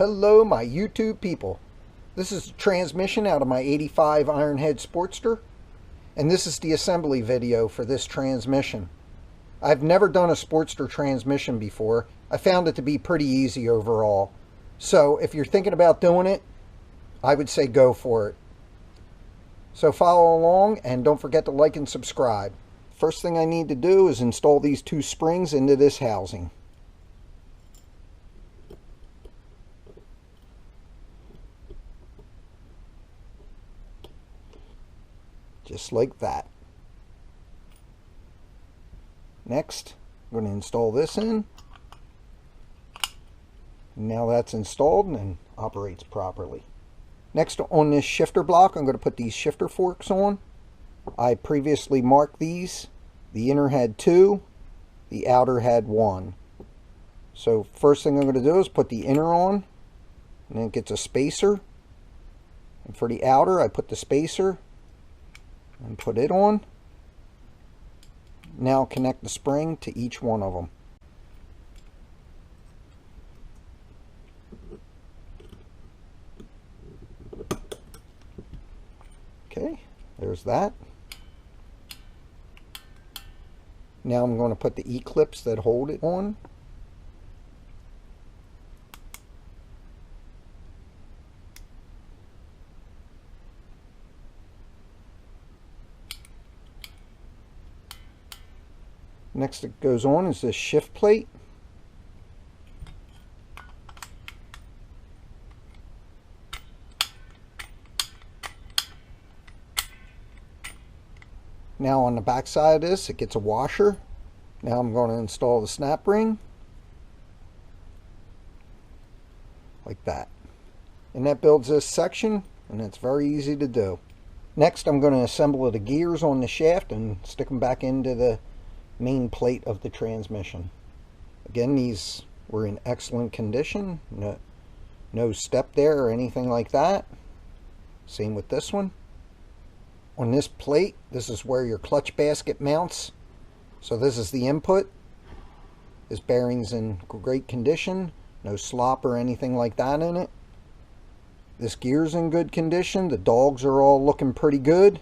Hello my YouTube people. This is the transmission out of my 85 Ironhead Sportster, and this is the assembly video for this transmission. I've never done a Sportster transmission before. I found it to be pretty easy overall. So if you're thinking about doing it, I would say go for it. So follow along and don't forget to like and subscribe. First thing I need to do is install these two springs into this housing. Just like that. Next, I'm going to install this in. Now that's installed and operates properly. Next, on this shifter block, I'm going to put these shifter forks on. I previously marked these. The inner had 2, the outer had 1. So first thing I'm going to do is put the inner on, and then it gets a spacer. And for the outer, I put the spacer and put it on. Now connect the spring to each one of them. Okay, there's that. Now I'm going to put the E-clips that hold it on. Next that goes on is this shift plate. Now on the back side of this, it gets a washer. Now I'm going to install the snap ring. Like that. And that builds this section, and it's very easy to do. Next I'm going to assemble the gears on the shaft and stick them back into the main plate of the transmission. Again, these were in excellent condition. No step there or anything like that. Same with this one. On this plate, this is where your clutch basket mounts. So this is the input. This bearing's in great condition. No slop or anything like that in it. This gear's in good condition. The dogs are all looking pretty good.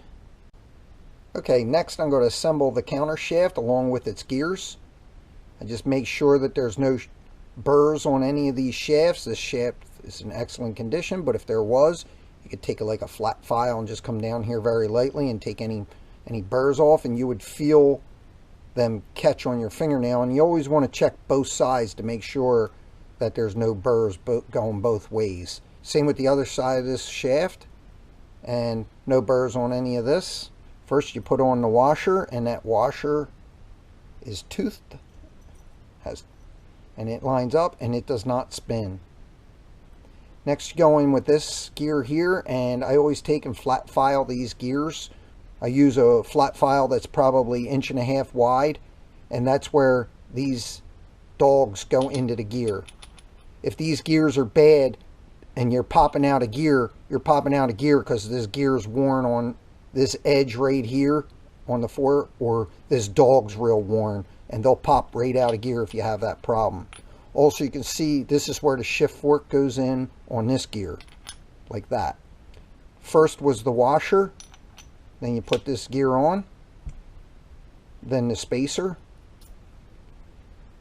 Okay, next I'm going to assemble the counter shaft along with its gears. I just make sure that there's no burrs on any of these shafts. This shaft is in excellent condition, but if there was, you could take like a flat file and just come down here very lightly and take any burrs off, and you would feel them catch on your fingernail. And you always want to check both sides to make sure that there's no burrs going both ways. Same with the other side of this shaft, and no burrs on any of this. First you put on the washer, and that washer is toothed, and it lines up and it does not spin. Next you go in with this gear here, and I always take and flat file these gears. I use a flat file that's probably 1.5 inches wide, and that's where these dogs go into the gear. If these gears are bad and you're popping out a gear, you're popping out a gear because this gear is worn on this edge right here on the fork, or this dog's real worn, and they'll pop right out of gear if you have that problem. Also, you can see this is where the shift fork goes in on this gear, like that. First was the washer, then you put this gear on, then the spacer,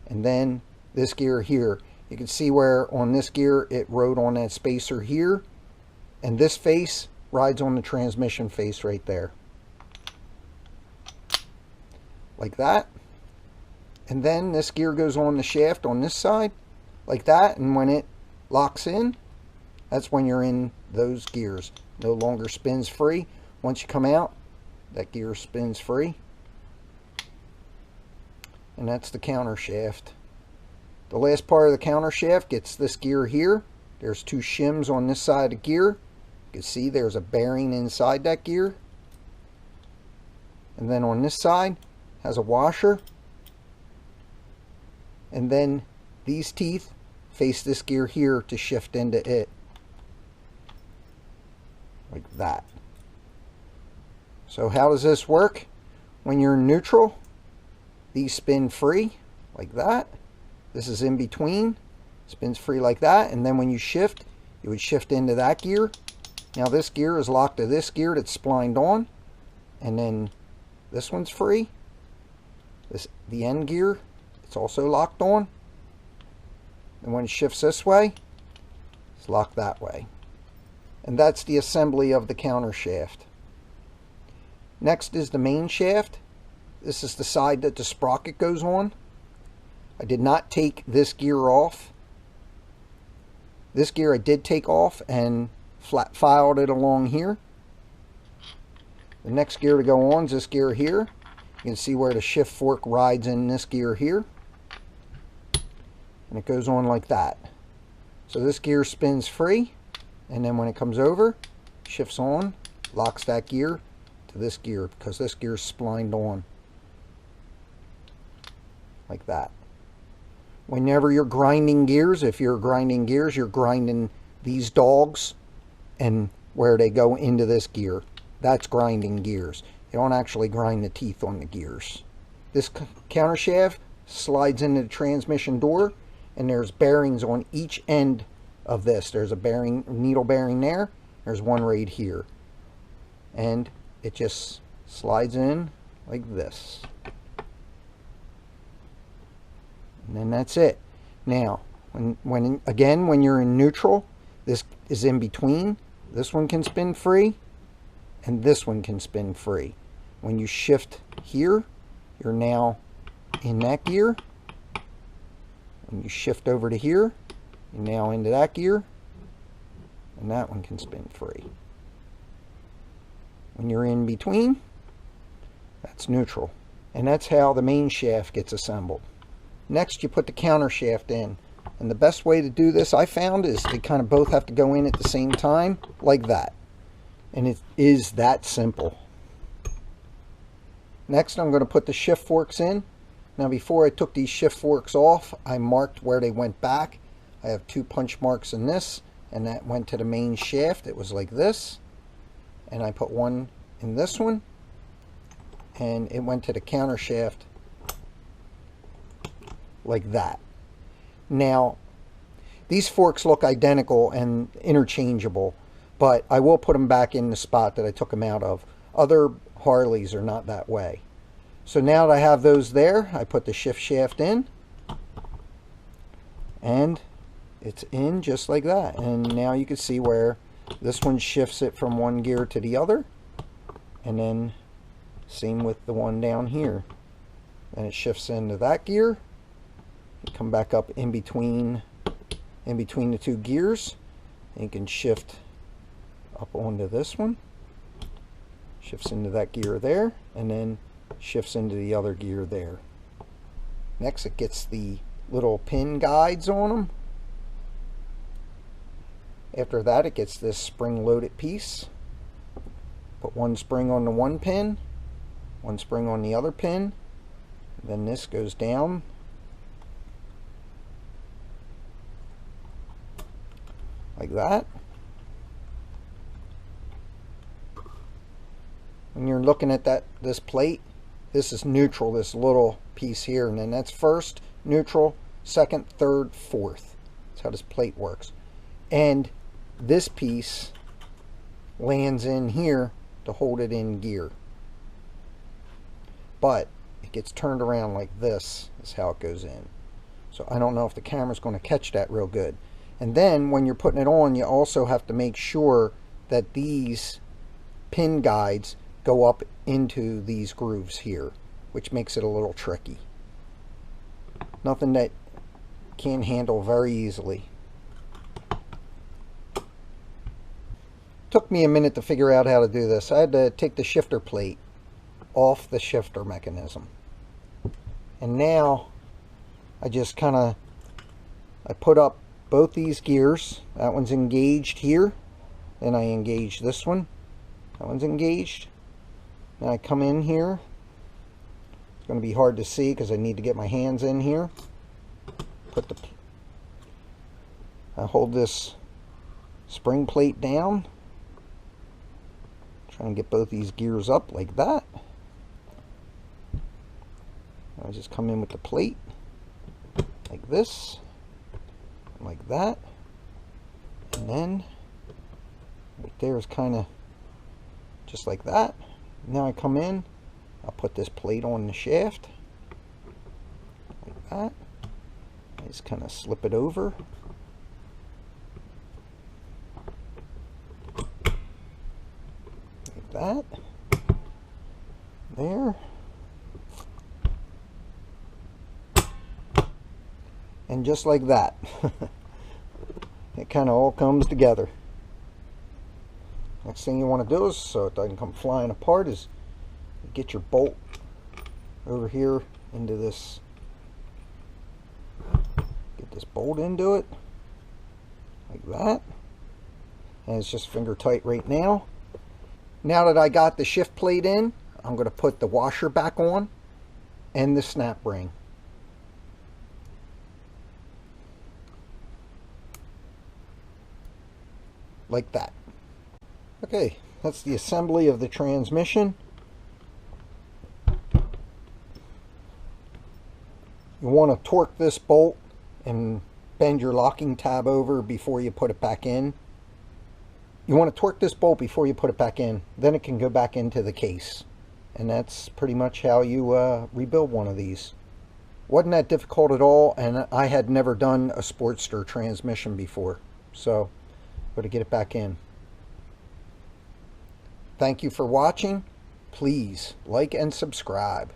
and then this gear here. You can see where on this gear it rode on that spacer here, and this face rides on the transmission face right there, like that. And then this gear goes on the shaft on this side like that, and when it locks in, that's when you're in those gears. No longer spins free. Once you come out, that gear spins free, and that's the counter shaft. The last part of the counter shaft gets this gear here. There's 2 shims on this side of the gear. You can see there's a bearing inside that gear, and then on this side has a washer, and then these teeth face this gear here to shift into it, like that. So how does this work? When you're in neutral, these spin free like that. This is in between, spins free like that, and then when you shift, you would shift into that gear. Now this gear is locked to this gear that's splined on, and then this one's free. The end gear, it's also locked on. And when it shifts this way, it's locked that way. And that's the assembly of the counter shaft. Next is the main shaft. This is the side that the sprocket goes on. I did not take this gear off. This gear I did take off and flat filed it along here. The next gear to go on is this gear here. You can see where the shift fork rides in this gear here. And it goes on like that. So this gear spins free, and then when it comes over, shifts on, locks that gear to this gear because this gear is splined on. Like that. Whenever you're grinding gears, if you're grinding gears, you're grinding these dogs and where they go into this gear. That's grinding gears. You don't actually grind the teeth on the gears. This counter shaft slides into the transmission door, and there's bearings on each end of this. There's a bearing, needle bearing there. There's one right here. And it just slides in like this. And then that's it. Now, when you're in neutral, this is in between. This one can spin free, and this one can spin free. When you shift here, you're now in that gear. When you shift over to here, you're now into that gear, and that one can spin free. When you're in between, that's neutral. And that's how the main shaft gets assembled. Next, you put the counter shaft in. And the best way to do this, I found, is they kind of both have to go in at the same time, like that. And it is that simple. Next, I'm going to put the shift forks in. Now, before I took these shift forks off, I marked where they went back. I have 2 punch marks in this, and that went to the main shaft. It was like this. And I put one in this one, and it went to the counter shaft like that. Now, these forks look identical and interchangeable, but I will put them back in the spot that I took them out of. Other Harleys are not that way. So now that I have those there, I put the shift shaft in, and it's in just like that. And now you can see where this one shifts it from one gear to the other, and then same with the one down here. Then it shifts into that gear. You come back up in between the 2 gears, and you can shift up onto this one. Shifts into that gear there, and then shifts into the other gear there. Next, it gets the little pin guides on them. After that, it gets this spring-loaded piece. Put one spring on the one pin, one spring on the other pin. Then this goes down like that. When you're looking at this plate, this is neutral, this little piece here, and then that's first, neutral, second, third, fourth. That's how this plate works. And this piece lands in here to hold it in gear. But it gets turned around like this is how it goes in. So I don't know if the camera's going to catch that real good. And then when you're putting it on, you also have to make sure that these pin guides go up into these grooves here, which makes it a little tricky. Nothing that can handle very easily. Took me a minute to figure out how to do this. I had to take the shifter plate off the shifter mechanism. And now I just I put up both these gears. That one's engaged here. Then I engage this one. That one's engaged. Now I come in here. It's going to be hard to see because I need to get my hands in here. I hold this spring plate down. Try and get both these gears up like that. I just come in with the plate like this. like that. And then right there is kind of just like that. Now I come in, I'll put this plate on the shaft like that. I just kind of slip it over. Like that. There. And just like that. It kind of all comes together. Next thing you want to do is, so it doesn't come flying apart, is get your bolt over here into this. Get this bolt into it like that. And it's just finger tight right now. Now that I got the shift plate in, I'm going to put the washer back on and the snap ring. Like that. Okay, that's the assembly of the transmission. You want to torque this bolt and bend your locking tab over before you put it back in. You want to torque this bolt before you put it back in, then it can go back into the case. And that's pretty much how you rebuild one of these. Wasn't that difficult at all, and I had never done a Sportster transmission before, so got to get it back in. Thank you for watching. Please like and subscribe.